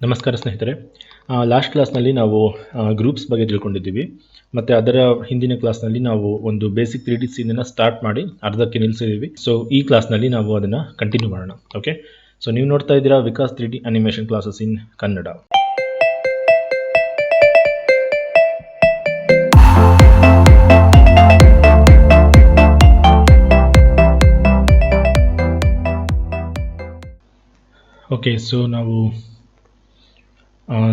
ನಮಸ್ಕಾರ ಸ್ನೇಹಿತರೆ. ಲಾಸ್ಟ್ ಕ್ಲಾಸ್ನಲ್ಲಿ ನಾವು ಗ್ರೂಪ್ಸ್ ಬಗ್ಗೆ ತಿಳ್ಕೊಂಡಿದ್ದೀವಿ ಮತ್ತು ಅದರ ಹಿಂದಿನ ಕ್ಲಾಸ್ನಲ್ಲಿ ನಾವು ಒಂದು ಬೇಸಿಕ್ 3D ಸೀನನ್ನು ಸ್ಟಾರ್ಟ್ ಮಾಡಿ ಅರ್ಧಕ್ಕೆ ನಿಲ್ಲಿಸಿದ್ದೀವಿ. ಸೊ ಈ ಕ್ಲಾಸ್ನಲ್ಲಿ ನಾವು ಅದನ್ನು ಕಂಟಿನ್ಯೂ ಮಾಡೋಣ. ಓಕೆ, ಸೊ ನೀವು ನೋಡ್ತಾ ಇದ್ದೀರಾ Vikas 3D animation classes in Kannada. Okay, so ನಾವು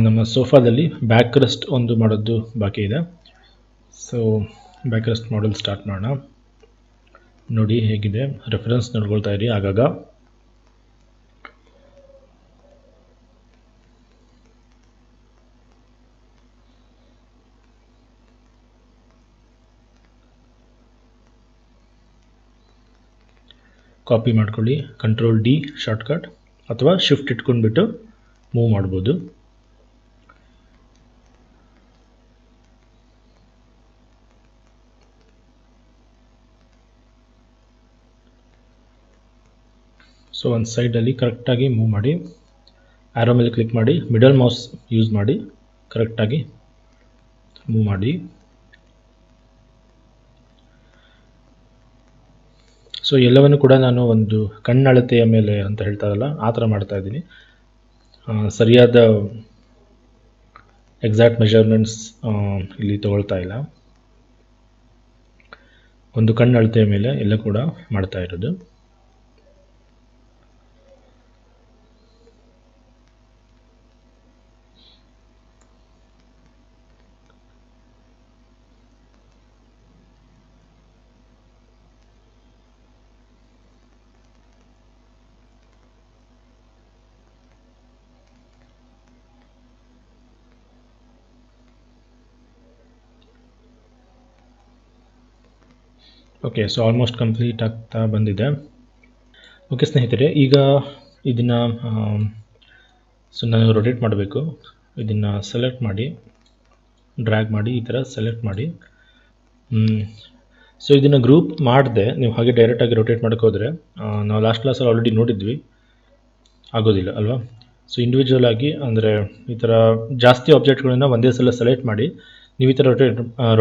ನಮ್ಮ ಸೋಫಾದಲ್ಲಿ ಬ್ಯಾಕ್ ರೆಸ್ಟ್ ಒಂದು ಮಾಡೋದು ಬಾಕಿ ಇದೆ. ಸೊ ಬ್ಯಾಕ್ ರೆಸ್ಟ್ ಮಾಡಲ್ ಸ್ಟಾರ್ಟ್ ಮಾಡೋಣ. ನೋಡಿ ಹೇಗಿದೆ, ರೆಫರೆನ್ಸ್ ನೋಡ್ಕೊಳ್ತಾ ಇರಿ ಆಗಾಗ. ಕಾಪಿ ಮಾಡ್ಕೊಳ್ಳಿ, ಕಂಟ್ರೋಲ್ D ಶಾರ್ಟ್ಕಟ್ ಅಥವಾ ಶಿಫ್ಟ್ ಇಟ್ಕೊಂಡ್ಬಿಟ್ಟು ಮೂವ್ ಮಾಡ್ಬೋದು. ಸೊ ಒಂದು ಸೈಡಲ್ಲಿ ಕರೆಕ್ಟಾಗಿ ಮೂವ್ ಮಾಡಿ, ಆರೋ ಮೇಲೆ ಕ್ಲಿಕ್ ಮಾಡಿ, ಮಿಡಲ್ ಮೌಸ್ ಯೂಸ್ ಮಾಡಿ ಕರೆಕ್ಟಾಗಿ ಮೂವ್ ಮಾಡಿ. ಸೊ ಎಲ್ಲವನ್ನು ಕೂಡ ನಾನು ಒಂದು ಕಣ್ಣಳತೆಯ ಮೇಲೆ ಅಂತ ಹೇಳ್ತಾರಲ್ಲ ಆ ಥರ ಮಾಡ್ತಾ ಇದ್ದೀನಿ. ಸರಿಯಾದ ಎಕ್ಸಾಕ್ಟ್ ಮೆಜರ್ಮೆಂಟ್ಸ್ ಇಲ್ಲಿ ತಗೊಳ್ತಾ ಇಲ್ಲ, ಒಂದು ಕಣ್ಣಳತೆಯ ಮೇಲೆ ಎಲ್ಲ ಕೂಡ ಮಾಡ್ತಾ ಇರೋದು. ಓಕೆ, ಸೊ ಆಲ್ಮೋಸ್ಟ್ ಕಂಪ್ಲೀಟ್ ಆಗ್ತಾ ಬಂದಿದೆ. ಓಕೆ ಸ್ನೇಹಿತರೆ, ಈಗ ಇದನ್ನು ನಾನು ರೊಟೇಟ್ ಮಾಡಬೇಕು. ಇದನ್ನು ಸೆಲೆಕ್ಟ್ ಮಾಡಿ, ಡ್ರ್ಯಾಗ್ ಮಾಡಿ, ಈ ಥರ ಸೆಲೆಕ್ಟ್ ಮಾಡಿ. ಸೊ ಇದನ್ನು ಗ್ರೂಪ್ ಮಾಡಿದೆ ನೀವು ಹಾಗೆ ಡೈರೆಕ್ಟಾಗಿ ರೊಟೇಟ್ ಮಾಡೋಕ್ಕೆ ಹೋದರೆ, ನಾವು ಲಾಸ್ಟ್ ಕ್ಲಾಸಲ್ಲಿ ಆಲ್ರೆಡಿ ನೋಡಿದ್ವಿ, ಆಗೋದಿಲ್ಲ ಅಲ್ವಾ. ಸೊ ಇಂಡಿವಿಜುವಲ್ ಆಗಿ ಅಂದರೆ ಈ ಥರ ಜಾಸ್ತಿ ಆಬ್ಜೆಕ್ಟ್ಗಳನ್ನು ಒಂದೇ ಸಲ ಸೆಲೆಕ್ಟ್ ಮಾಡಿ ನೀವು ಈ ಥರ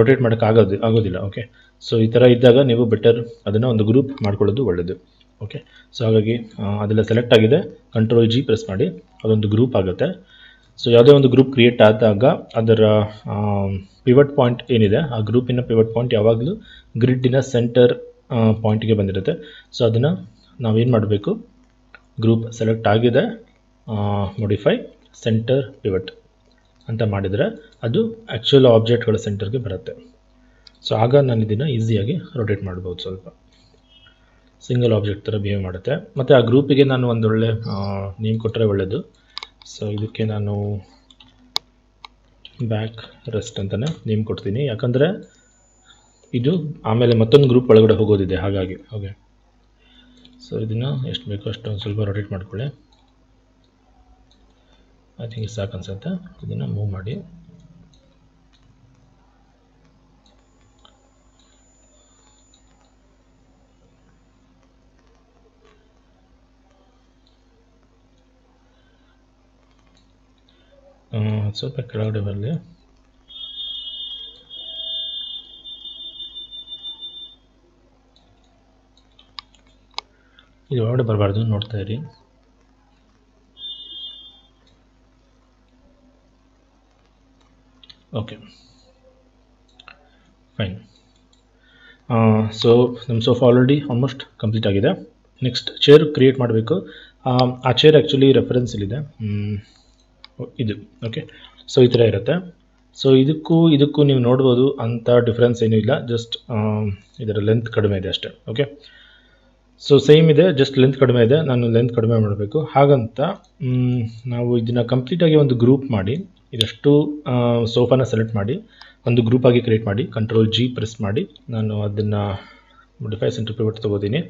ರೊಟೇಟ್ ಮಾಡೋಕ್ಕೆ ಆಗೋದಿಲ್ಲ. ಓಕೆ, ಸೊ ಈ ಥರ ಇದ್ದಾಗ ನೀವು ಬೆಟರ್ ಅದನ್ನು ಒಂದು ಗ್ರೂಪ್ ಮಾಡ್ಕೊಳ್ಳೋದು ಒಳ್ಳೆಯದು. ಓಕೆ, ಸೊ ಹಾಗಾಗಿ ಅದೆಲ್ಲ ಸೆಲೆಕ್ಟ್ ಆಗಿದೆ, ಕಂಟ್ರೋಲ್ G ಪ್ರೆಸ್ ಮಾಡಿ, ಅದೊಂದು ಗ್ರೂಪ್ ಆಗುತ್ತೆ. ಸೊ ಯಾವುದೇ ಒಂದು ಗ್ರೂಪ್ ಕ್ರಿಯೇಟ್ ಆದಾಗ ಅದರ ಪಿವಟ್ ಪಾಯಿಂಟ್ ಏನಿದೆ, ಆ ಗ್ರೂಪಿನ ಪಿವಟ್ ಪಾಯಿಂಟ್ ಯಾವಾಗಲೂ ಗ್ರಿಡ್ಡಿನ ಸೆಂಟರ್ ಪಾಯಿಂಟ್ಗೆ ಬಂದಿರುತ್ತೆ. ಸೊ ಅದನ್ನು ನಾವೇನು ಮಾಡಬೇಕು, ಗ್ರೂಪ್ ಸೆಲೆಕ್ಟ್ ಆಗಿದೆ, ಮಾಡಿಫೈ ಸೆಂಟರ್ ಪಿವಟ್ ಅಂತ ಮಾಡಿದರೆ ಅದು ಆ್ಯಕ್ಚುಯಲ್ ಆಬ್ಜೆಕ್ಟ್ಗಳ ಸೆಂಟರ್ಗೆ ಬರುತ್ತೆ. ಸೊ ಆಗ ನಾನು ಇದನ್ನು ಈಸಿಯಾಗಿ ರೊಟೇಟ್ ಮಾಡ್ಬೋದು. ಸ್ವಲ್ಪ ಸಿಂಗಲ್ ಆಬ್ಜೆಕ್ಟ್ ಥರ ಬಿಹೇವ್ ಮಾಡುತ್ತೆ. ಮತ್ತು ಆ ಗ್ರೂಪಿಗೆ ನಾನು ಒಂದೊಳ್ಳೆ ನೇಮ್ ಕೊಟ್ಟರೆ ಒಳ್ಳೆಯದು. ಸೊ ಇದಕ್ಕೆ ನಾನು ಬ್ಯಾಕ್ ರೆಸ್ಟ್ ಅಂತಲೇ ನೇಮ್ ಕೊಡ್ತೀನಿ, ಯಾಕಂದರೆ ಇದು ಆಮೇಲೆ ಮತ್ತೊಂದು ಗ್ರೂಪ್ ಒಳಗಡೆ ಹೋಗೋದಿದೆ ಹಾಗಾಗಿ. ಓಕೆ, ಸೊ ಇದನ್ನು ಎಷ್ಟು ಬೇಕೋ ಅಷ್ಟು ಒಂದು ಸ್ವಲ್ಪ ರೊಟೇಟ್ ಮಾಡ್ಕೊಳ್ಳಿ. ಐ ಥಿಂಕ್ ಸಾಕು ಅನ್ಸುತ್ತೆ. ಇದನ್ನು ಮೂವ್ ಮಾಡಿ. ಸ್ವಲ್ಪ ಕೆಳಗಡೆ ಬರಲಿ. ಇದು ಒಳಗಡೆ ಬರಬಾರ್ದು, ನೋಡ್ತಾ ಇರಿ. Okay, fine. ಸೊ ನಮ್ಮ ಸೋಫಾ ಆಲ್ರೆಡಿ ಆಲ್ಮೋಸ್ಟ್ ಕಂಪ್ಲೀಟ್ ಆಗಿದೆ. ನೆಕ್ಸ್ಟ್ ಚೇರ್ ಕ್ರಿಯೇಟ್ ಮಾಡಬೇಕು. ಆ ಚೇರ್ ಆ್ಯಕ್ಚುಲಿ ರೆಫರೆನ್ಸ್ ಇಲ್ಲಿದೆ, ಇದು. ಓಕೆ, ಸೊ ಈ ಥರ ಇರುತ್ತೆ. ಸೊ ಇದಕ್ಕೂ ನೀವು ನೋಡ್ಬೋದು ಅಂಥ ಡಿಫ್ರೆನ್ಸ್ ಏನೂ ಇಲ್ಲ, ಜಸ್ಟ್ ಇದರ ಲೆಂತ್ ಕಡಿಮೆ ಇದೆ ಅಷ್ಟೇ. ಓಕೆ, ಸೊ ಸೇಮ್ ಇದೆ, ಜಸ್ಟ್ ಲೆಂತ್ ಕಡಿಮೆ ಇದೆ. ನಾನು ಲೆಂತ್ ಕಡಿಮೆ ಮಾಡಬೇಕು. ಹಾಗಂತ ನಾವು ಇದನ್ನು ಕಂಪ್ಲೀಟಾಗಿ ಒಂದು ಗ್ರೂಪ್ ಮಾಡಿ, ಇದಷ್ಟು ಸೋಫಾನ ಸೆಲೆಕ್ಟ್ ಮಾಡಿ ಒಂದು ಗ್ರೂಪಾಗಿ ಕ್ರಿಯೇಟ್ ಮಾಡಿ, ಕಂಟ್ರೋಲ್ G ಪ್ರೆಸ್ ಮಾಡಿ, ನಾನು ಅದನ್ನು ಮಾಡಿಫೈ ಸೆಂಟರ್ ಪಿವಟ್ ತೊಗೋತೀನಿ.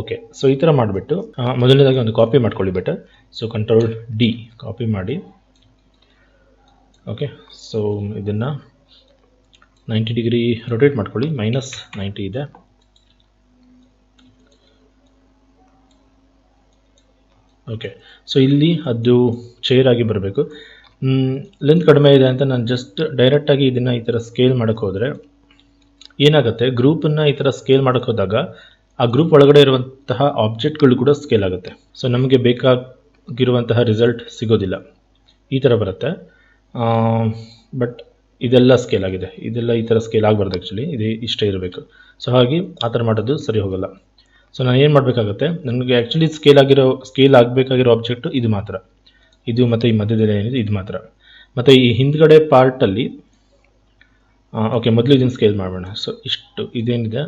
ಓಕೆ, ಸೊ ಈ ಥರ ಮಾಡಿಬಿಟ್ಟು ಮೊದಲನೇದಾಗಿ ಒಂದು ಕಾಪಿ ಮಾಡ್ಕೊಳ್ಳಿ better. So control D copy ಮಾಡಿ. ಓಕೆ, ಸೊ ಇದನ್ನು 90 ಡಿಗ್ರಿ ರೊಟೇಟ್ ಮಾಡ್ಕೊಳ್ಳಿ, -90 ಇದೆ. ಓಕೆ. ಸೊ ಇಲ್ಲಿ ಅದು ಚೇರ್ ಆಗಿ ಬರಬೇಕು. ಲೆಂತ್ ಕಡಿಮೆ ಇದೆ ಅಂತ ನಾನು ಜಸ್ಟ್ ಡೈರೆಕ್ಟಾಗಿ ಇದನ್ನು ಈ ಥರ ಸ್ಕೇಲ್ ಮಾಡೋಕ್ಕೆ ಹೋದರೆ ಏನಾಗುತ್ತೆ, ಗ್ರೂಪನ್ನು ಈ ಥರ ಸ್ಕೇಲ್ ಮಾಡೋಕ್ಕೆ ಹೋದಾಗ ಆ ಗ್ರೂಪ್ ಒಳಗಡೆ ಇರುವಂತಹ ಆಬ್ಜೆಕ್ಟ್ಗಳು ಕೂಡ ಸ್ಕೇಲ್ ಆಗುತ್ತೆ. ಸೊ ನಮಗೆ ಬೇಕಾಗಿರುವಂತಹ ರಿಸಲ್ಟ್ ಸಿಗೋದಿಲ್ಲ, ಈ ಥರ ಬರುತ್ತೆ. ಬಟ್ ಇದೆಲ್ಲ ಸ್ಕೇಲ್ ಆಗಿದೆ, ಇದೆಲ್ಲ ಈ ಥರ ಸ್ಕೇಲ್ ಆಗಬಾರ್ದು ಆ್ಯಕ್ಚುಲಿ, ಇದು ಇಷ್ಟೇ ಇರಬೇಕು. ಸೊ ಹಾಗೆ ಆ ಥರ ಮಾಡೋದು ಸರಿ ಹೋಗೋಲ್ಲ. ಸೊ ನಾನು ಏನು ಮಾಡಬೇಕಾಗುತ್ತೆ, ನನಗೆ ಆ್ಯಕ್ಚುಲಿ ಸ್ಕೇಲ್ ಆಗಬೇಕಾಗಿರೋ ಆಬ್ಜೆಕ್ಟು ಇದು ಮಾತ್ರ, ಇದು ಮತ್ತು ಈ ಮಧ್ಯದಲ್ಲಿ ಏನಿದೆ ಇದು ಮಾತ್ರ. ಮತ್ತು ಈ ಹಿಂದ್ಗಡೆ ಪಾರ್ಟಲ್ಲಿ ಓಕೆ, ಮೊದಲು ಇದನ್ನು ಸ್ಕೇಲ್ ಮಾಡೋಣ. ಸೊ ಇಷ್ಟು ಇದೇನಿದೆ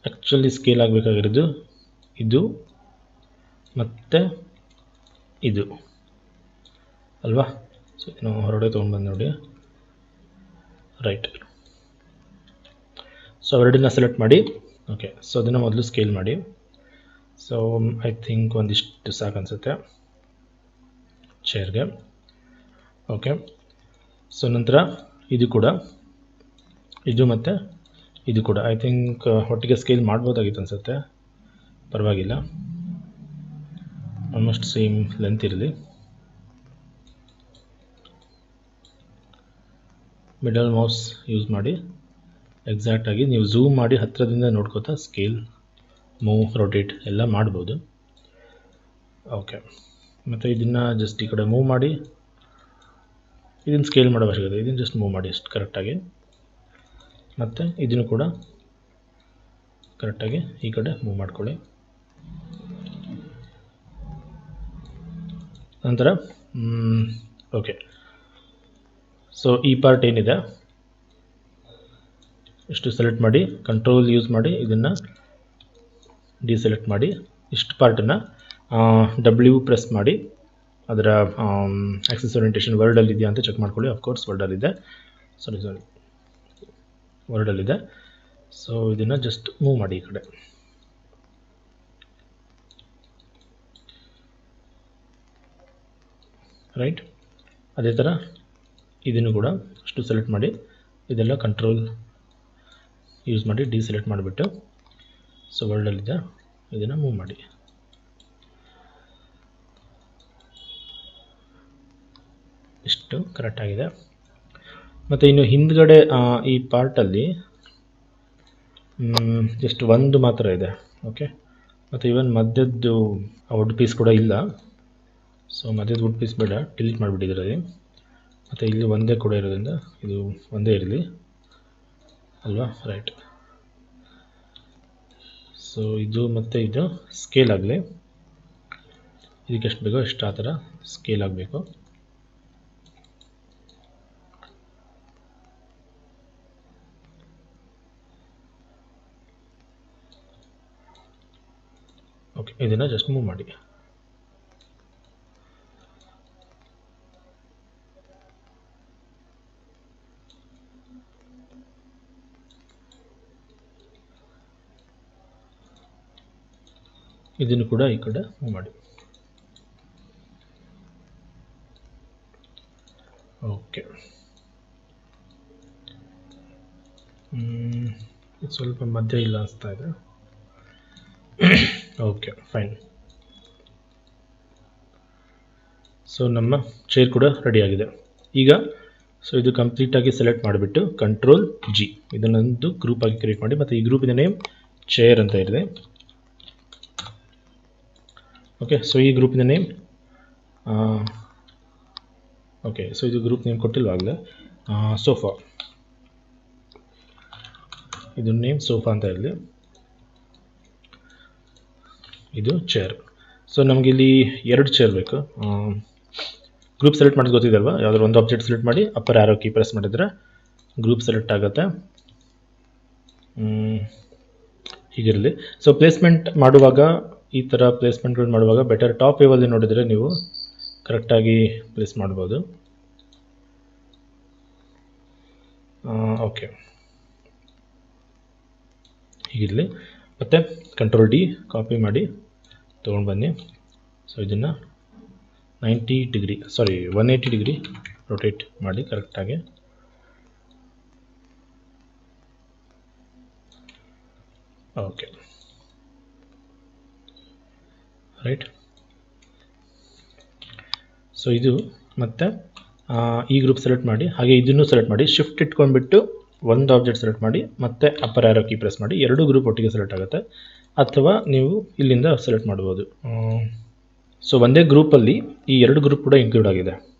ಆ್ಯಕ್ಚುಲಿ ಸ್ಕೇಲ್ ಆಗಬೇಕಾಗಿರೋದು ಇದು ಮತ್ತು ಇದು ಅಲ್ವಾ. ಸೊ ಇದನ್ನು ಹೊರಗಡೆ ತೊಗೊಂಡ್ಬಂದು ನೋಡಿ, ರೈಟ್. ಸೊ ಅವೆರಡನ್ನ ಸೆಲೆಕ್ಟ್ ಮಾಡಿ. ಓಕೆ, ಸೊ ಅದನ್ನು ಮೊದಲು ಸ್ಕೇಲ್ ಮಾಡಿ. ಸೊ ಐ ಥಿಂಕ್ ಒಂದಿಷ್ಟು ಸಾಕು ಅನಿಸುತ್ತೆ ಚೇರ್ಗೆ. ಓಕೆ, ಸೊ ನಂತರ ಇದು ಕೂಡ, ಇದು ಮತ್ತು ಇದು ಕೂಡ ಐ ಥಿಂಕ್ ಒಟ್ಟಿಗೆ ಸ್ಕೇಲ್ ಮಾಡ್ಬೋದಾಗಿತ್ತು ಅನಿಸುತ್ತೆ, ಪರವಾಗಿಲ್ಲ, ಆಲ್ಮೋಸ್ಟ್ ಸೇಮ್ ಲೆಂತ್ ಇರಲಿ. ಮಿಡಲ್ ಮೌಸ್ ಯೂಸ್ ಮಾಡಿ ಎಕ್ಸಾಕ್ಟಾಗಿ ನೀವು ಝೂಮ್ ಮಾಡಿ ಹತ್ತಿರದಿಂದ ನೋಡ್ಕೋತಾ ಸ್ಕೇಲ್, ಮೂವ್, ರೊಟೇಟ್ ಎಲ್ಲ ಮಾಡ್ಬೋದು. ಓಕೆ, ಮತ್ತು ಇದನ್ನು ಜಸ್ಟ್ ಈ ಕಡೆ ಮೂವ್ ಮಾಡಿ, ಇದನ್ನು ಸ್ಕೇಲ್ ಮಾಡೋ ಅವಶ್ಯಕತೆ, ಇದನ್ನು ಜಸ್ಟ್ ಮೂವ್ ಮಾಡಿ ಅಷ್ಟು ಕರೆಕ್ಟಾಗಿ. ಮತ್ತು ಇದನ್ನು ಕೂಡ ಕರೆಕ್ಟಾಗಿ ಈ ಕಡೆ ಮೂವ್ ಮಾಡ್ಕೊಳ್ಳಿ. ನಂತರ ಓಕೆ, ಸೊ ಈ ಪಾರ್ಟ್ ಏನಿದೆ ಇಷ್ಟು ಸೆಲೆಕ್ಟ್ ಮಾಡಿ, ಕಂಟ್ರೋಲ್ ಯೂಸ್ ಮಾಡಿ ಇದನ್ನು ಡಿಸೆಲೆಕ್ಟ್ ಮಾಡಿ. ಇಷ್ಟು ಪಾರ್ಟನ್ನು W ಪ್ರೆಸ್ ಮಾಡಿ ಅದರ ಆಕ್ಸಿಸ್ ಓರಿಯೆಂಟೇಷನ್ ವರ್ಡಲ್ಲಿ ಇದೆಯಾ ಅಂತ ಚೆಕ್ ಮಾಡ್ಕೊಳ್ಳಿ. ಅಫ್ಕೋರ್ಸ್ ವರ್ಡಲ್ಲಿದೆ, ಸಾರಿ ವರ್ಡಲ್ಲಿದೆ. ಸೊ ಇದನ್ನು ಜಸ್ಟ್ ಮೂವ್ ಮಾಡಿ ಈ ಕಡೆ. ರೈಟ್, ಅದೇ ಥರ ಇದನ್ನು ಕೂಡ ಅಷ್ಟು ಸೆಲೆಕ್ಟ್ ಮಾಡಿ, ಇದೆಲ್ಲ ಕಂಟ್ರೋಲ್ ಯೂಸ್ ಮಾಡಿ ಡಿಸೆಲೆಕ್ಟ್ ಮಾಡಿಬಿಟ್ಟು, ಸೊ ವರ್ಡಲ್ಲಿದೆ, ಇದನ್ನು ಮೂವ್ ಮಾಡಿ. ಇಷ್ಟು ಕರೆಕ್ಟಾಗಿದೆ. ಮತ್ತು ಇನ್ನು ಹಿಂದ್ಗಡೆ ಈ ಪಾರ್ಟಲ್ಲಿ ಜಸ್ಟ್ ಒಂದು ಮಾತ್ರ ಇದೆ. ಓಕೆ, ಮತ್ತು ಇವನ್ ಮಧ್ಯದ್ದು ವುಡ್ ಪೀಸ್ ಕೂಡ ಇಲ್ಲ. ಸೊ ಮಧ್ಯದ ವುಡ್ ಪೀಸ್ ಬೇಡ, ಡಿಲೀಟ್ ಮಾಡಿಬಿಟ್ಟಿದ್ರಲ್ಲಿ. ಮತ್ತು ಇಲ್ಲಿ ಒಂದೇ ಕೂಡ ಇರೋದ್ರಿಂದ ಇದು ಒಂದೇ ಇರಲಿ ಅಲ್ವಾ, ರೈಟ್. ಸೊ ಇದು ಮತ್ತು ಇದು ಸ್ಕೇಲ್ ಆಗಲಿ, ಇದಕ್ಕೆ ಎಷ್ಟು ಬೇಕೋ ಎಷ್ಟು ಆ ಥರ ಸ್ಕೇಲ್ ಆಗಬೇಕು. ಓಕೆ, ಇದನ್ನು ಜಸ್ಟ್ ಮೂವ್ ಮಾಡಿ. ಇದನ್ನು ಕೂಡ ಈ ಕಡೆ ಮೂವ್ ಮಾಡಿ. ಓಕೆ, ಸ್ವಲ್ಪ ಮಧ್ಯ ಇಲ್ಲ ಅನಿಸ್ತಾ ಇದೆ. Okay, fine. ಸೊ ನಮ್ಮ ಚೇರ್ ಕೂಡ ರೆಡಿಯಾಗಿದೆ ಈಗ. ಸೊ ಇದು ಕಂಪ್ಲೀಟಾಗಿ ಸೆಲೆಕ್ಟ್ ಮಾಡಿಬಿಟ್ಟು ಕಂಟ್ರೋಲ್ G, ಇದನ್ನೊಂದು ಗ್ರೂಪ್ ಆಗಿ ಕ್ರಿಯೇಟ್ ಮಾಡಿ. ಮತ್ತು ಈ ಗ್ರೂಪಿನ ನೇಮ್ ಚೇರ್ ಅಂತ ಇದೆ. ಓಕೆ, ಸೊ ಈ ಗ್ರೂಪಿನ ನೇಮ್ ಓಕೆ, ಸೊ ಇದು ಗ್ರೂಪ್ ನೇಮ್ ಕೊಟ್ಟಿಲ್ವಾಗಲೇ, ಸೋಫಾ, ಇದು ನೇಮ್ ಸೋಫಾ ಅಂತ ಇರಲಿ. ಇದು ಚೇರ್. ಸೊ ನಮಗಿಲ್ಲಿ 2 ಚೇರ್ ಬೇಕು. ಗ್ರೂಪ್ ಸೆಲೆಕ್ಟ್ ಮಾಡೋದು ಗೊತ್ತಿದೆಲ್ವಾ, ಯಾವುದಾದ್ರು ಒಂದು ಆಬ್ಜೆಕ್ಟ್ ಸೆಲೆಕ್ಟ್ ಮಾಡಿ ಅಪ್ಪರ್ ಆರೋ ಕೀ ಪ್ರೆಸ್ ಮಾಡಿದರೆ ಗ್ರೂಪ್ ಸೆಲೆಕ್ಟ್ ಆಗುತ್ತೆ. ಹೀಗಿರಲಿ. ಸೊ ಪ್ಲೇಸ್ಮೆಂಟ್ ಮಾಡುವಾಗ, ಈ ಥರ ಪ್ಲೇಸ್ಮೆಂಟ್ಗಳು ಮಾಡುವಾಗ ಬೆಟರ್ ಟಾಪ್ ವೇವಲ್ಲಿ ನೋಡಿದರೆ ನೀವು ಕರೆಕ್ಟಾಗಿ ಪ್ಲೇಸ್ ಮಾಡ್ಬೋದು. ಓಕೆ, ಹೀಗಿರಲಿ. ಮತ್ತು ಕಂಟ್ರೋಲ್ D ಕಾಪಿ ಮಾಡಿ ತೊಗೊಂಡು ಬನ್ನಿ. ಸೊ ಇದನ್ನು 180 ಡಿಗ್ರಿ ರೊಟೇಟ್ ಮಾಡಿ ಕರೆಕ್ಟಾಗಿ. Okay, right. ಸೊ ಇದು ಮತ್ತು ಈ ಗ್ರೂಪ್ ಸೆಲೆಕ್ಟ್ ಮಾಡಿ, ಹಾಗೆ ಇದನ್ನು ಸೆಲೆಕ್ಟ್ ಮಾಡಿ, ಶಿಫ್ಟ್ ಇಟ್ಕೊಂಡ್ಬಿಟ್ಟು ಒಂದು ಆಬ್ಜೆಕ್ಟ್ ಸೆಲೆಕ್ಟ್ ಮಾಡಿ, ಮತ್ತೆ ಅಪ್ಪರ್ ಆರೋ ಕೀ ಪ್ರೆಸ್ ಮಾಡಿ, ಎರಡು ಗ್ರೂಪ್ ಒಟ್ಟಿಗೆ ಸೆಲೆಕ್ಟ್ ಆಗುತ್ತೆ. ಅಥವಾ ನೀವು ಇಲ್ಲಿಂದ ಸೆಲೆಕ್ಟ್ ಮಾಡ್ಬೋದು. ಸೊ ಒಂದೇ ಗ್ರೂಪಲ್ಲಿ ಈ ಎರಡು ಗ್ರೂಪ್ ಕೂಡ ಇನ್ಕ್ಲೂಡ್ ಆಗಿದೆ.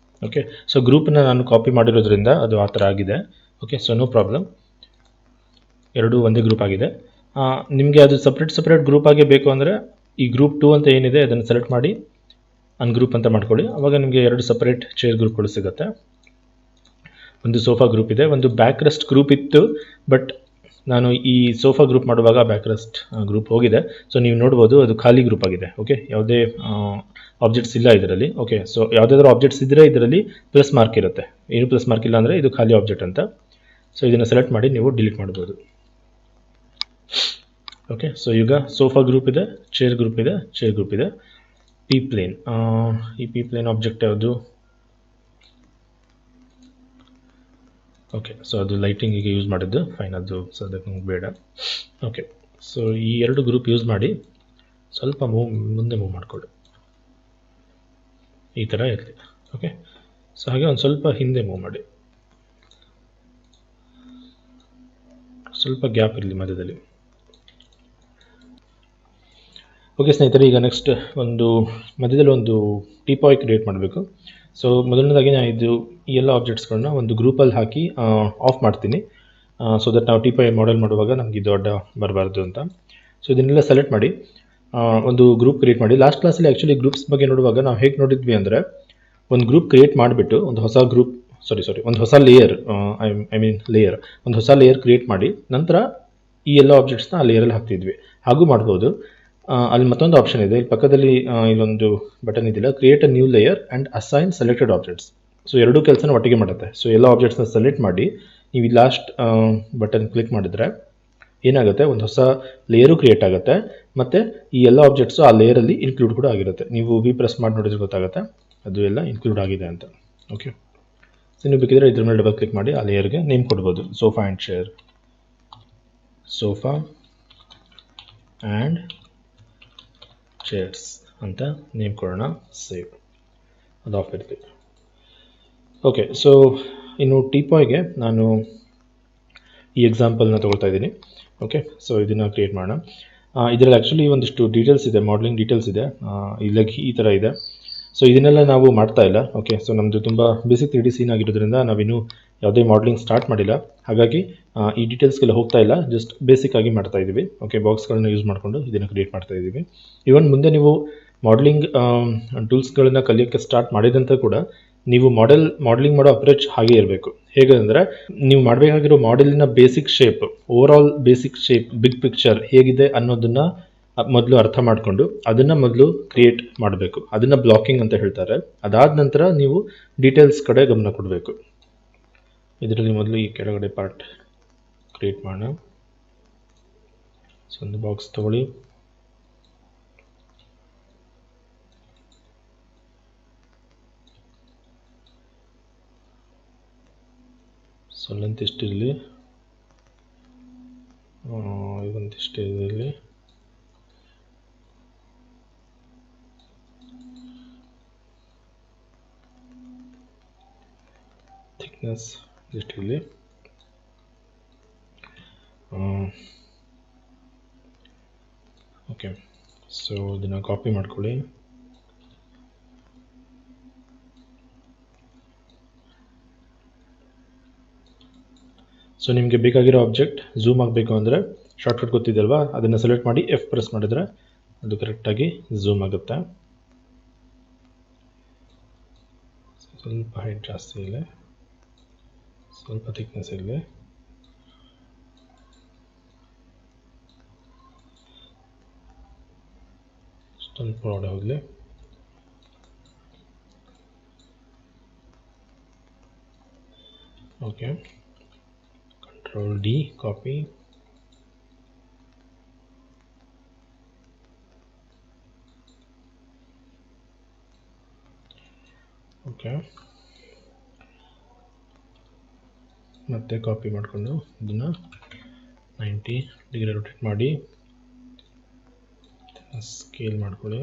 ಓಕೆ, ಸೊ ಗ್ರೂಪನ್ನ ನಾನು ಕಾಪಿ ಮಾಡಿರೋದ್ರಿಂದ ಅದು ಆ ಥರ ಆಗಿದೆ. ಓಕೆ, ಸೊ ನೋ ಪ್ರಾಬ್ಲಮ್, ಎರಡೂ ಒಂದೇ ಗ್ರೂಪ್ ಆಗಿದೆ. ನಿಮಗೆ ಅದು ಸಪ್ರೇಟ್ ಗ್ರೂಪ್ ಆಗಿ ಬೇಕು ಅಂದರೆ ಈ ಗ್ರೂಪ್ 2 ಅಂತ ಏನಿದೆ ಅದನ್ನು ಸೆಲೆಕ್ಟ್ ಮಾಡಿ ಅನ್ಗ್ರೂಪ್ ಅಂತ ಮಾಡ್ಕೊಳ್ಳಿ. ಆವಾಗ ನಿಮಗೆ ಎರಡು ಸಪ್ರೇಟ್ ಚೇರ್ ಗ್ರೂಪ್ಗಳು ಸಿಗುತ್ತೆ. ಒಂದು ಸೋಫಾ ಗ್ರೂಪ್ ಇದೆ, ಒಂದು ಬ್ಯಾಕ್ ರೆಸ್ಟ್ ಗ್ರೂಪ್ ಇತ್ತು, ಬಟ್ ನಾನು ಈ ಸೋಫಾ ಗ್ರೂಪ್ ಮಾಡುವಾಗ ಬ್ಯಾಕ್ ರೆಸ್ಟ್ ಗ್ರೂಪ್ ಹೋಗಿದೆ. ಸೊ ನೀವು ನೋಡ್ಬೋದು ಅದು ಖಾಲಿ ಗ್ರೂಪ್ ಆಗಿದೆ. ಓಕೆ, ಯಾವುದೇ ಆಬ್ಜೆಕ್ಟ್ಸ್ ಇಲ್ಲ ಇದರಲ್ಲಿ. ಓಕೆ, ಸೊ ಯಾವುದಾದ್ರೂ ಆಬ್ಜೆಕ್ಟ್ಸ್ ಇದ್ದರೆ ಇದರಲ್ಲಿ ಪ್ಲಸ್ ಮಾರ್ಕ್ ಇರುತ್ತೆ. ಏನು ಪ್ಲಸ್ ಮಾರ್ಕ್ ಇಲ್ಲ ಅಂದರೆ ಇದು ಖಾಲಿ ಆಬ್ಜೆಕ್ಟ್ ಅಂತ. ಸೊ ಇದನ್ನು ಸೆಲೆಕ್ಟ್ ಮಾಡಿ ನೀವು ಡಿಲೀಟ್ ಮಾಡ್ಬೋದು. ಓಕೆ, ಸೊ ಈಗ ಸೋಫಾ ಗ್ರೂಪ್ ಇದೆ, ಚೇರ್ ಗ್ರೂಪ್ ಇದೆ, ಚೇರ್ ಗ್ರೂಪ್ ಇದೆ. ಪಿ ಪ್ಲೇನ್, ಈ ಪಿ ಪ್ಲೇನ್ ಆಬ್ಜೆಕ್ಟ್ ಯಾವುದು? ಓಕೆ, ಸೊ ಅದು ಲೈಟಿಂಗಿಗೆ ಯೂಸ್ ಮಾಡಿದ್ದು, ಫೈನ್, ಅದು ಸೊ ಅದಕ್ಕೆ ಬೇಡ. ಓಕೆ, ಸೊ ಈ ಎರಡು ಗ್ರೂಪ್ ಯೂಸ್ ಮಾಡಿ ಸ್ವಲ್ಪ ಮುಂದೆ ಮೂವ್ ಮಾಡಿಕೊಳ್ಳಿ, ಈ ಥರ ಇರಲಿ. ಓಕೆ, ಸೊ ಹಾಗೆ ಒಂದು ಸ್ವಲ್ಪ ಹಿಂದೆ ಮೂವ್ ಮಾಡಿ, ಸ್ವಲ್ಪ ಗ್ಯಾಪ್ ಇರಲಿ ಮಧ್ಯದಲ್ಲಿ. ಓಕೆ ಸ್ನೇಹಿತರೆ, ಈಗ ನೆಕ್ಸ್ಟ್ ಮಧ್ಯದಲ್ಲಿ ಒಂದು ಟೀಪಾಯ್ ಕ್ರಿಯೇಟ್ ಮಾಡಬೇಕು. ಸೊ ಮೊದಲನೇದಾಗಿ ನಾನು ಈ ಎಲ್ಲ ಆಬ್ಜೆಕ್ಟ್ಸ್ಗಳನ್ನ ಒಂದು ಗ್ರೂಪಲ್ಲಿ ಹಾಕಿ ಆಫ್ ಮಾಡ್ತೀನಿ, ಸೊ ದಟ್ ನಾವು ಟೀಪಾಯ್ ಮಾಡೆಲ್ ಮಾಡುವಾಗ ನಮಗೆ ಇದು ಅಡ್ಡ ಬರಬಾರ್ದು ಅಂತ. ಸೊ ಇದನ್ನೆಲ್ಲ ಸೆಲೆಕ್ಟ್ ಮಾಡಿ ಒಂದು ಗ್ರೂಪ್ ಕ್ರಿಯೇಟ್ ಮಾಡಿ. ಲಾಸ್ಟ್ ಕ್ಲಾಸಲ್ಲಿ ಆ್ಯಕ್ಚುಲಿ ಗ್ರೂಪ್ಸ್ ಬಗ್ಗೆ ನೋಡುವಾಗ ನಾವು ಹೇಗೆ ನೋಡಿದ್ವಿ ಅಂದರೆ, ಒಂದು ಗ್ರೂಪ್ ಕ್ರಿಯೇಟ್ ಮಾಡಿಬಿಟ್ಟು ಒಂದು ಹೊಸ ಗ್ರೂಪ್ ಒಂದು ಹೊಸ ಲೇಯರ್, ಒಂದು ಹೊಸ ಲೇಯರ್ ಕ್ರಿಯೇಟ್ ಮಾಡಿ ನಂತರ ಈ ಎಲ್ಲ ಆಬ್ಜೆಕ್ಟ್ಸ್ನ ಆ ಲೇಯರಲ್ಲಿ ಹಾಕ್ತಿದ್ವಿ. ಹಾಗೂ ಮಾಡ್ಬೋದು. ಅಲ್ಲಿ ಮತ್ತೊಂದು ಆಪ್ಷನ್ ಇದೆ, ಇಲ್ಲಿ ಪಕ್ಕದಲ್ಲಿ ಇಲ್ಲೊಂದು ಬಟನ್ ಇದೆಯಲ್ಲ, create a new layer and assign selected objects. So ಎರಡೂ ಕೆಲಸನ ಒಟ್ಟಿಗೆ ಮಾಡುತ್ತೆ. ಸೊ ಎಲ್ಲ ಆಬ್ಜೆಕ್ಟ್ಸ್ನ ಸೆಲೆಕ್ಟ್ ಮಾಡಿ ನೀವು ಈ ಲಾಸ್ಟ್ ಬಟನ್ ಕ್ಲಿಕ್ ಮಾಡಿದ್ರೆ ಏನಾಗುತ್ತೆ, ಒಂದು ಹೊಸ ಲೇಯರು ಕ್ರಿಯೇಟ್ ಆಗುತ್ತೆ, ಮತ್ತು ಈ ಎಲ್ಲ ಆಬ್ಜೆಕ್ಟ್ಸು ಆ ಲೇಯರಲ್ಲಿ ಇನ್ಕ್ಲೂಡ್ ಕೂಡ ಆಗಿರುತ್ತೆ. ನೀವು ಪ್ರೆಸ್ ಮಾಡಿ ನೋಡಿದ್ರೆ ಗೊತ್ತಾಗುತ್ತೆ ಅದು ಎಲ್ಲ ಇನ್ಕ್ಲೂಡ್ ಆಗಿದೆ ಅಂತ. ಓಕೆ, ಸೊ ನೀವು ಬೇಕಿದ್ರೆ ಇದ್ರ ಮೇಲೆ ಡಬಲ್ ಕ್ಲಿಕ್ ಮಾಡಿ ಆ ಲೇಯರ್ಗೆ ನೇಮ್ ಕೊಡ್ಬೋದು. Sofa and chair, sofa and chairs ಅಂತ ನೇಮ್ ಕೊಡೋಣ. ಸೇವ್, ಅದು ಆಫ್ ಇರ್ತೀವಿ. ಓಕೆ, ಸೊ ಇನ್ನು ಟೀಪಾಯ್ಗೆ ನಾನು ಈ ಎಕ್ಸಾಂಪಲ್ನ ತೊಗೊಳ್ತಾ ಇದ್ದೀನಿ. ಓಕೆ, ಸೊ ಇದನ್ನು ಕ್ರಿಯೇಟ್ ಮಾಡೋಣ. ಇದರಲ್ಲಿ ಆ್ಯಕ್ಚುಲಿ ಒಂದಿಷ್ಟು ಡೀಟೇಲ್ಸ್ ಇದೆ, ಮಾಡಲಿಂಗ್ ಡೀಟೇಲ್ಸ್ ಇದೆ, ಇಲ್ಲಕ್ಕೆ ಈ ಥರ ಇದೆ. ಸೊ ಇದನ್ನೆಲ್ಲ ನಾವು ಮಾಡ್ತಾ ಇಲ್ಲ. ಓಕೆ, ಸೊ ನಮ್ಮದು ತುಂಬ ಬೇಸಿಕ್ 3D ಸೀನ್ ಆಗಿರೋದ್ರಿಂದ ನಾವಿನ್ನೂ ಯಾವುದೇ ಮಾಡಲಿಂಗ್ ಸ್ಟಾರ್ಟ್ ಮಾಡಿಲ್ಲ, ಹಾಗಾಗಿ ಈ ಡೀಟೇಲ್ಸ್ಗೆಲ್ಲ ಹೋಗ್ತಾ ಇಲ್ಲ, ಜಸ್ಟ್ ಬೇಸಿಕ್ ಆಗಿ ಮಾಡ್ತಾ ಇದ್ದೀವಿ. ಓಕೆ, ಬಾಕ್ಸ್ಗಳನ್ನ ಯೂಸ್ ಮಾಡಿಕೊಂಡು ಇದನ್ನು ಕ್ರಿಯೇಟ್ ಮಾಡ್ತಾ ಇದ್ದೀವಿ. ಇವನ್ ಮುಂದೆ ನೀವು ಮಾಡಲಿಂಗ್ ಟೂಲ್ಸ್ಗಳನ್ನ ಕಲಿಯೋಕ್ಕೆ ಸ್ಟಾರ್ಟ್ ಮಾಡಿದಂಥ ಕೂಡ ನೀವು ಮಾಡಲಿಂಗ್ ಮಾಡೋ ಅಪ್ರೋಚ್ ಹಾಗೆ ಇರಬೇಕು. ಹೇಗೆ ಅಂದರೆ, ನೀವು ಮಾಡಬೇಕಾಗಿರೋ ಮಾಡೆಲಿನ basic shape, overall basic shape, big picture ಹೇಗಿದೆ ಅನ್ನೋದನ್ನು ಮೊದಲು ಅರ್ಥ ಮಾಡಿಕೊಂಡು ಅದನ್ನು ಮೊದಲು ಕ್ರಿಯೇಟ್ ಮಾಡಬೇಕು. ಅದನ್ನು ಬ್ಲಾಕಿಂಗ್ ಅಂತ ಹೇಳ್ತಾರೆ. ಅದಾದ ನಂತರ ನೀವು ಡೀಟೇಲ್ಸ್ ಕಡೆ ಗಮನ ಕೊಡಬೇಕು. ಇದರಲ್ಲಿ ಮೊದಲು ಈ ಕೆಳಗಡೆ ಪಾರ್ಟ್ ಕ್ರಿಯೇಟ್ ಮಾಡೋಣ. ಸೊ ಒಂದು ಬಾಕ್ಸ್ ತಗೊಳ್ಳಿ, ಸೊ ಲೆಂತ್ ಇಷ್ಟಿರಲಿ, ಒಂದಿಷ್ಟು ಇರಲಿ, ಥಿಕ್ನೆಸ್ ಇಷ್ಟಿರಲಿ. ಓಕೆ, ಸೊ ಇದನ್ನು ಕಾಪಿ ಮಾಡ್ಕೊಳ್ಳಿ. ಸೊ ನಿಮಗೆ ಬೇಕಾಗಿರೋ ಆಬ್ಜೆಕ್ಟ್ ಝೂಮ್ ಆಗಬೇಕು ಅಂದರೆ ಶಾರ್ಟ್ಕಟ್ ಗೊತ್ತಿದೆಯಲ್ವಾ, ಅದನ್ನು ಸೆಲೆಕ್ಟ್ ಮಾಡಿ F ಪ್ರೆಸ್ ಮಾಡಿದ್ರೆ ಅದು ಕರೆಕ್ಟಾಗಿ ಝೂಮ್ ಆಗುತ್ತೆ. ಸ್ವಲ್ಪ ಹೈಟ್ ಜಾಸ್ತಿ ಇರಲಿ, ಸ್ವಲ್ಪ ಥಿಕ್ನೆಸ್ ಇರಲಿ. ಸ್ವಲ್ಪ ಒಳಗಡೆ ಹೋಗಲಿ. Okay, Control D, copy. Okay, ಮತ್ತೆ ಕಾಪಿ ಮಾಡಿಕೊಂಡು ಇದನ್ನು 90 ಡಿಗ್ರಿ ರೊಟೇಟ್ ಮಾಡಿ ಸ್ಕೇಲ್ ಮಾಡ್ಕೊಳ್ಳಿ.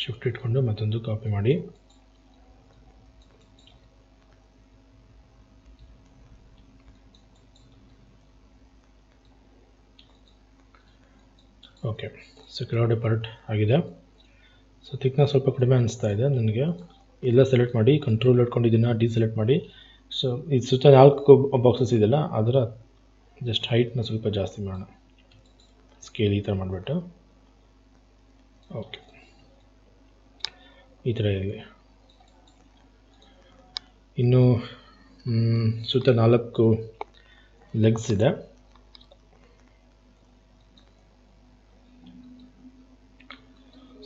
ಶಿಫ್ಟ್ ಇಟ್ಕೊಂಡು ಮತ್ತೊಂದು ಕಾಪಿ ಮಾಡಿ. ಓಕೆ, ಸೊ ಕೆಳಗಡೆ ಪಾರ್ಟ್ ಆಗಿದೆ. ಸೊ ಥಿಕ್ನೆಸ್ ಸ್ವಲ್ಪ ಕಡಿಮೆ ಅನಿಸ್ತಾ ಇದೆ ನನಗೆ. ಎಲ್ಲ ಸೆಲೆಕ್ಟ್ ಮಾಡಿ, ಕಂಟ್ರೋಲ್ ಇಟ್ಕೊಂಡು ಇದನ್ನು ಡಿಸೆಲೆಕ್ಟ್ ಮಾಡಿ. ಸೊ ಇದು ಸುತ್ತ 4 ಬಾಕ್ಸಸ್ ಇದೆಯಲ್ಲ, ಅದರ ಜಸ್ಟ್ ಹೈಟ್ನ ಸ್ವಲ್ಪ ಜಾಸ್ತಿ ಮಾಡೋಣ. ಸ್ಕೇಲ್ ಈ ಥರ ಮಾಡಿಬಿಟ್ಟು, ಓಕೆ, ಈ ಥರ ಇರಲಿ. ಇನ್ನು ಸುತ್ತ 4 ಲೆಗ್ಸ್ ಇದೆ.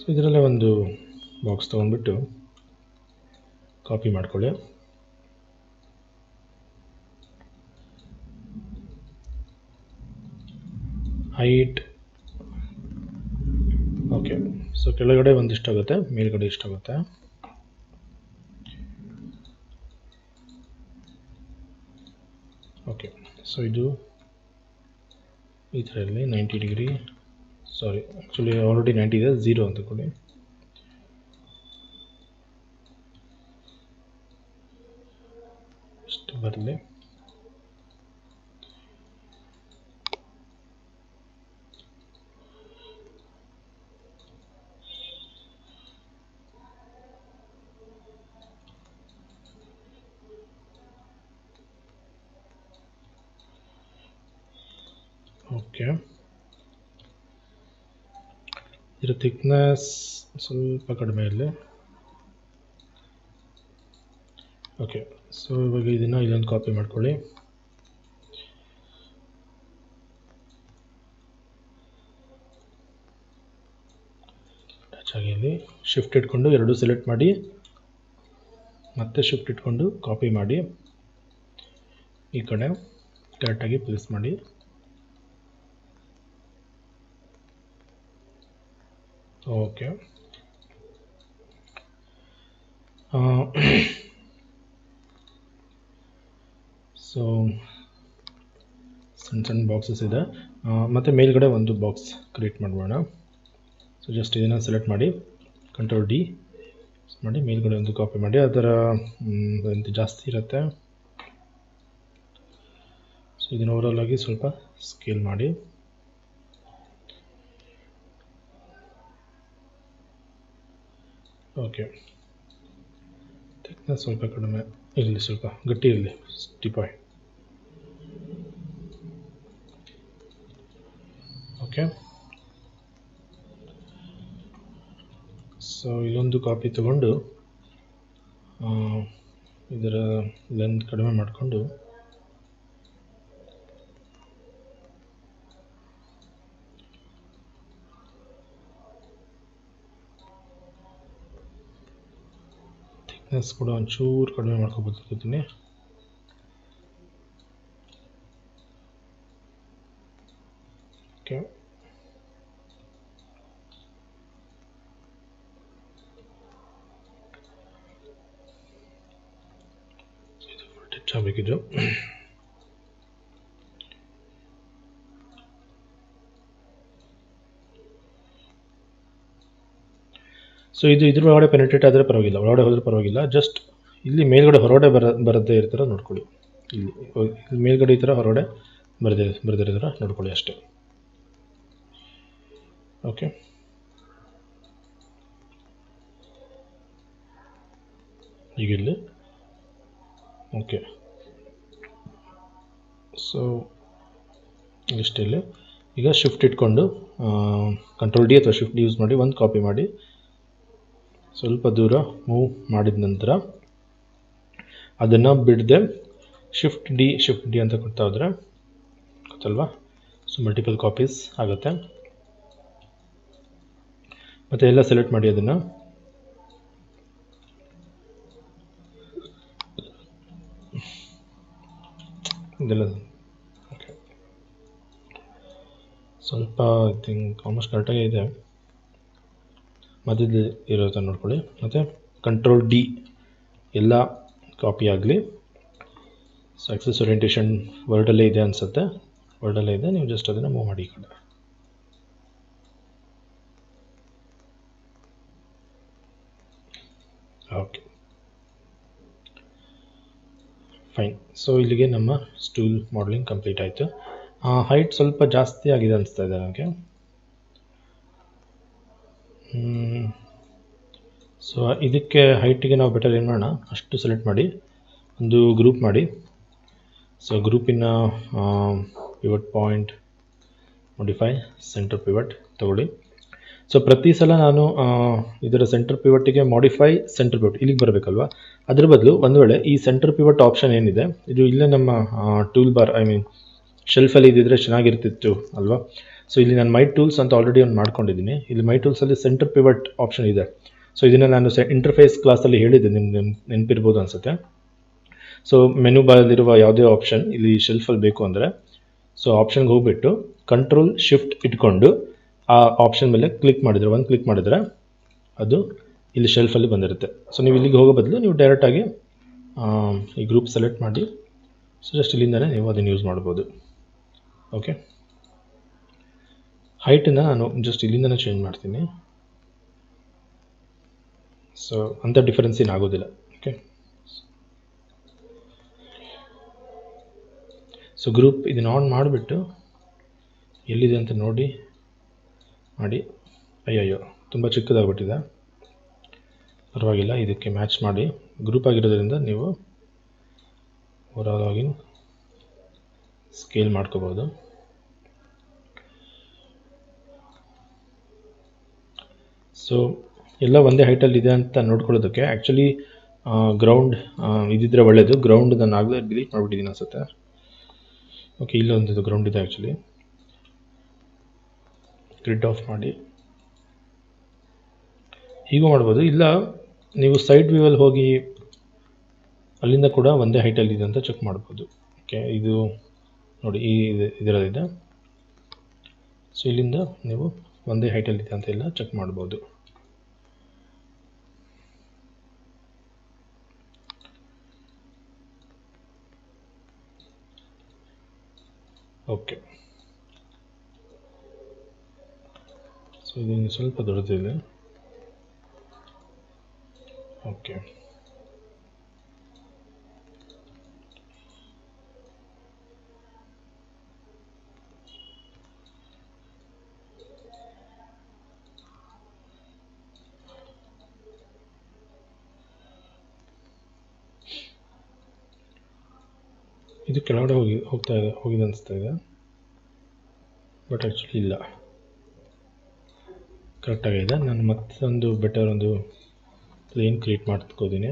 ಸೊ ಇದರಲ್ಲೇ ಒಂದು ಬಾಕ್ಸ್ ತೊಗೊಂಡ್ಬಿಟ್ಟು ಕಾಪಿ ಮಾಡ್ಕೊಳ್ಳಿ. Height okay. ಸೊ ಕೆಳಗಡೆ ಒಂದಿಷ್ಟಾಗುತ್ತೆ, ಮೇಲ್ಗಡೆ ಇಷ್ಟಾಗುತ್ತೆ. ಓಕೆ, ಸೊ ಇದು ಈ ಥರ ಇರಲಿ. 90 ಡಿಗ್ರಿ, ಸಾರಿ ಆ್ಯಕ್ಚುಲಿ ಆಲ್ರೆಡಿ 90 ಇದೆ, 0 ಅಂತ ಕೊಡಿ. ಇಷ್ಟು ಬರಲಿ. ಓಕೆ, ಇದರ ಥಿಕ್ನೆಸ್ ಸ್ವಲ್ಪ ಕಡಿಮೆ ಇರಲಿ. ಓಕೆ, ಸೊ ಇವಾಗ ಇದನ್ನು ಇಲ್ಲೊಂದು ಕಾಪಿ ಮಾಡ್ಕೊಳ್ಳಿ. ಟಚ್ ಆಗಿರಲಿ. ಶಿಫ್ಟ್ ಇಟ್ಕೊಂಡು ಎರಡು ಸೆಲೆಕ್ಟ್ ಮಾಡಿ, ಮತ್ತೆ ಶಿಫ್ಟ್ ಇಟ್ಕೊಂಡು ಕಾಪಿ ಮಾಡಿ, ಈ ಕಡೆ ಕರೆಕ್ಟಾಗಿ ಪ್ಲೇಸ್ ಮಾಡಿ. ಓಕೆ, ಸೊ ಸಣ್ಣ ಬಾಕ್ಸಸ್ ಇದೆ. ಮತ್ತು ಮೇಲ್ಗಡೆ ಒಂದು ಬಾಕ್ಸ್ ಕ್ರಿಯೇಟ್ ಮಾಡೋಣ. ಸೊ ಜಸ್ಟ್ ಇದನ್ನು ಸೆಲೆಕ್ಟ್ ಮಾಡಿ, ಕಂಟ್ರೋಲ್ ಡಿ ಮಾಡಿ, ಮೇಲ್ಗಡೆ ಒಂದು ಕಾಪಿ ಮಾಡಿ. ಅದರ ಜಾಸ್ತಿ ಇರುತ್ತೆ. ಸೊ ಇದನ್ನು ಓವರಾಲ್ ಆಗಿ ಸ್ವಲ್ಪ ಸ್ಕೇಲ್ ಮಾಡಿ. ಓಕೆ, ಥಿಕ್ನೆಸ್ ಸ್ವಲ್ಪ ಕಡಿಮೆ ಇರಲಿ, ಸ್ವಲ್ಪ ಗಟ್ಟಿ ಇರಲಿ ಸ್ಟಿಪಾಯ್. ಓಕೆ, ಸೊ ಇಲ್ಲೊಂದು ಕಾಪಿ ತಗೊಂಡು ಇದರ ಲೆಂತ್ ಕಡಿಮೆ ಮಾಡಿಕೊಂಡು ಥಿಕ್ನೆಸ್ ಕೂಡ ಒಂಚೂರು ಕಡಿಮೆ ಮಾಡ್ಕೊಬೋದಿರ್ತೀನಿ. ಓಕೆ, ಇದು ಫುಲ್ ಟಚ್ ಆಗಬೇಕಿದ್ದು. ಸೊ ಇದು ಇದ್ರ ಒಳಗಡೆ ಪೆನೆಟ್ರೇಟ್ ಆದರೆ ಪರವಾಗಿಲ್ಲ, ಒಳಗಡೆ ಹೋದರೆ ಪರವಾಗಿಲ್ಲ. ಜಸ್ಟ್ ಇಲ್ಲಿ ಮೇಲ್ಗಡೆ ಹೊರಗಡೆ ಬರದೇ ಇರ್ತಾರ ನೋಡ್ಕೊಳ್ಳಿ. ಇಲ್ಲಿ ಮೇಲ್ಗಡೆ ಈ ಥರ ಹೊರಗಡೆ ಬರದಿರೋ ಥರ ನೋಡ್ಕೊಳ್ಳಿ ಅಷ್ಟೇ. ಓಕೆ, ಈಗ ಇಲ್ಲಿ ಓಕೆ. ಸೊ ಇಷ್ಟೇ. ಈಗ ಶಿಫ್ಟ್ ಇಟ್ಕೊಂಡು ಕಂಟ್ರೋಲ್ ಡಿ ಅಥವಾ ಶಿಫ್ಟ್ ಡಿ ಯೂಸ್ ಮಾಡಿ ಒಂದು ಕಾಪಿ ಮಾಡಿ, ಸ್ವಲ್ಪ ದೂರ ಮೂವ್ ಮಾಡಿದ ನಂತರ ಅದನ್ನು ಬಿಡದೆ ಶಿಫ್ಟ್ ಡಿ ಅಂತ ಕೊಡ್ತಾ ಹೋದರೆ ಗೊತ್ತಲ್ವಾ. ಸೊ ಮಲ್ಟಿಪಲ್ ಕಾಪೀಸ್ ಆಗುತ್ತೆ. ಮತ್ತು ಎಲ್ಲ ಸೆಲೆಕ್ಟ್ ಮಾಡಿ ಅದನ್ನು. ಇದೆಲ್ಲ ಓಕೆ, ಸ್ವಲ್ಪ ಐ ಥಿಂಕ್ ಆಲ್ಮೋಸ್ಟ್ ಕರೆಕ್ಟಾಗಿ ಇದೆ. ಮಧ್ಯದಲ್ಲಿ ಇರೋ ಥರ ನೋಡ್ಕೊಳ್ಳಿ. ಮತ್ತು ಕಂಟ್ರೋಲ್ ಡಿ ಎಲ್ಲ ಕಾಪಿ ಆಗಲಿ. ಸೊ ಆಕ್ಸೆಸ್ ಓರಿಯೆಂಟೇಷನ್ ವರ್ಡಲ್ಲೇ ಇದೆ ಅನಿಸುತ್ತೆ, ವರ್ಡಲ್ಲೇ ಇದೆ. ನೀವು ಜಸ್ಟ್ ಅದನ್ನು ಮೂವ್ ಮಾಡಿ ಈ ಕಡೆ. Okay fine. ಸೊ ಇಲ್ಲಿಗೆ ನಮ್ಮ ಸ್ಟೂಲ್ ಮಾಡಲಿಂಗ್ ಕಂಪ್ಲೀಟ್ ಆಯಿತು. ಹೈಟ್ ಸ್ವಲ್ಪ ಜಾಸ್ತಿ ಆಗಿದೆ ಅನಿಸ್ತಾ ಇದೆ ನನಗೆ. ಸೊ ಇದಕ್ಕೆ ಹೈಟಿಗೆ ನಾವು ಬೆಟರ್ ಏನು ಮಾಡೋಣ, ಅಷ್ಟು ಸೆಲೆಕ್ಟ್ ಮಾಡಿ ಒಂದು ಗ್ರೂಪ್ ಮಾಡಿ. ಸೊ ಗ್ರೂಪಿನ pivot point modify centre pivot ತಗೊಳ್ಳಿ. ಸೊ ಪ್ರತಿ ಸಲ ನಾನು ಇದರ ಸೆಂಟರ್ ಪಿವಟ್ಟಿಗೆ ಮಾಡಿಫೈ ಸೆಂಟರ್ ಪಿವಟ್ ಇಲ್ಲಿಗೆ ಬರಬೇಕಲ್ವಾ, ಅದ್ರ ಬದಲು ಒಂದು ವೇಳೆ ಈ ಸೆಂಟರ್ ಪಿವಟ್ ಆಪ್ಷನ್ ಏನಿದೆ ಇದು ಇಲ್ಲೇ ನಮ್ಮ ಟೂಲ್ ಬಾರ್ ಶೆಲ್ಫಲ್ಲಿ ಇದ್ದಿದ್ರೆ ಚೆನ್ನಾಗಿರ್ತಿತ್ತು ಅಲ್ವಾ. ಸೊ ಇಲ್ಲಿ ನಾನು ಮೈ ಟೂಲ್ಸ್ ಅಂತ ಆಲ್ರೆಡಿ ಒಂದು ಮಾಡ್ಕೊಂಡಿದ್ದೀನಿ. ಇಲ್ಲಿ ಮೈ ಟೂಲ್ಸಲ್ಲಿ ಸೆಂಟರ್ ಪಿವಟ್ ಆಪ್ಷನ್ ಇದೆ. ಸೊ ಇದನ್ನು ನಾನು ಇಂಟರ್ಫೇಸ್ ಕ್ಲಾಸಲ್ಲಿ ಹೇಳಿದ್ದೆ, ನಿಮ್ಗೆ ನೆನಪಿರ್ಬೋದು ಅನಿಸುತ್ತೆ. ಸೊ ಮೆನು ಬಾರಲ್ಲಿರುವ ಯಾವುದೇ ಆಪ್ಷನ್ ಇಲ್ಲಿ ಶೆಲ್ಫಲ್ಲಿ ಬೇಕು ಅಂದರೆ ಸೊ ಆಪ್ಷನ್ಗೆ ಹೋಗ್ಬಿಟ್ಟು ಕಂಟ್ರೋಲ್ ಶಿಫ್ಟ್ ಇಟ್ಕೊಂಡು ಆ ಆಪ್ಷನ್ ಮೇಲೆ ಕ್ಲಿಕ್ ಮಾಡಿದರೆ ಅದು ಇಲ್ಲಿ ಶೆಲ್ಫಲ್ಲಿ ಬಂದಿರುತ್ತೆ. ಸೊ ನೀವು ಇಲ್ಲಿಗೆ ಹೋಗೋ ಬದಲು ನೀವು ಡೈರೆಕ್ಟಾಗಿ ಈ ಗ್ರೂಪ್ ಸೆಲೆಕ್ಟ್ ಮಾಡಿ ಸೊ ಜಸ್ಟ್ ಇಲ್ಲಿಂದನೇ ನೀವು ಅದನ್ನು ಯೂಸ್ ಮಾಡ್ಬೋದು. ಓಕೆ, ಹೈಟನ್ನು ನಾನು ಜಸ್ಟ್ ಇಲ್ಲಿಂದನೇ ಚೇಂಜ್ ಮಾಡ್ತೀನಿ. ಸೊ ಅಂಥ ಡಿಫರೆನ್ಸ್ ಏನು ಆಗೋದಿಲ್ಲ. ಓಕೆ, ಸೊ ಗ್ರೂಪ್ ಇದನ್ನು ಆನ್ ಮಾಡಿಬಿಟ್ಟು ಎಲ್ಲಿದೆ ಅಂತ ಮಾಡಿ ಅಯ್ಯಯ್ಯೋ ತುಂಬ ಚಿಕ್ಕದಾಗ್ಬಿಟ್ಟಿದೆ, ಪರವಾಗಿಲ್ಲ, ಇದಕ್ಕೆ ಮ್ಯಾಚ್ ಮಾಡಿ. ಗ್ರೂಪ್ ಆಗಿರೋದ್ರಿಂದ ನೀವು ಓವರಾಲ್ ಆಗಿ ಸ್ಕೇಲ್ ಮಾಡ್ಕೋಬೋದು. ಸೊ ಎಲ್ಲ ಒಂದೇ ಹೈಟಲ್ಲಿ ಇದೆ ಅಂತ ನೋಡ್ಕೊಳ್ಳೋದಕ್ಕೆ ಆ್ಯಕ್ಚುಲಿ ಗ್ರೌಂಡ್ ಇದ್ದಿದ್ರೆ ಒಳ್ಳೆಯದು. ಗ್ರೌಂಡ್ ನಾನು ಆಗಲೇ ಡಿಲೀಟ್ ಮಾಡಿಬಿಟ್ಟಿದ್ದೀನಿ ಅನಿಸುತ್ತೆ. ಓಕೆ, ಇಲ್ಲೊಂದು ಗ್ರೌಂಡ್ ಇದೆ ಆ್ಯಕ್ಚುಲಿ. ಗ್ರಿಡ್ ಆಫ್ ಮಾಡಿ ಹೀಗೂ ಮಾಡ್ಬೋದು, ಇಲ್ಲ ನೀವು ಸೈಡ್ ವ್ಯೂವಲ್ಲಿ ಹೋಗಿ ಅಲ್ಲಿಂದ ಕೂಡ ಒಂದೇ ಹೈಟಲ್ಲಿದೆ ಅಂತ ಚೆಕ್ ಮಾಡ್ಬೋದು. ಓಕೆ, ಇದು ನೋಡಿ ಇದರಲ್ಲಿದೆ. ಸೊ ಇಲ್ಲಿಂದ ನೀವು ಒಂದೇ ಹೈಟಲ್ಲಿದೆ ಅಂತ ಎಲ್ಲ ಚೆಕ್ ಮಾಡ್ಬೋದು. ಓಕೆ, ಸೊ ಇದನ್ನು ಸ್ವಲ್ಪ ದೊಡ್ಡದಿದೆ. ಓಕೆ, ಇದು ಕೆಳಗಡೆ ಹೋಗಿದೆ ಅನಿಸ್ತಾ ಇದೆ, ಬಟ್ ಆ್ಯಕ್ಚುಲಿ ಇಲ್ಲ, ಕರೆಕ್ಟಾಗಿದೆ. ನಾನು ಮತ್ತೊಂದು ಬೆಟರ್ ಒಂದು ಪ್ಲೇನ್ ಕ್ರಿಯೇಟ್ ಮಾಡ್ಕೋತೀನಿ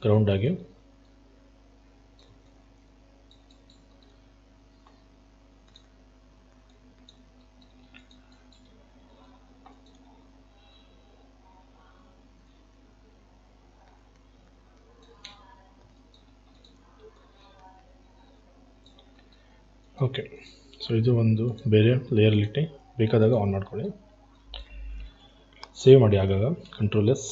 ಗ್ರೌಂಡಾಗಿ. ಓಕೆ, ಸೊ ಇದು ಒಂದು ಬೇರೆ ಲೇಯರಲ್ಲಿಟ್ಟು ಬೇಕಾದಾಗ ಆನ್ ಮಾಡ್ಕೊಳ್ಳಿ. ಸೇವ್ ಮಾಡಿ ಆಗಾಗ, ಕಂಟ್ರೋಲ್ ಎಸ್.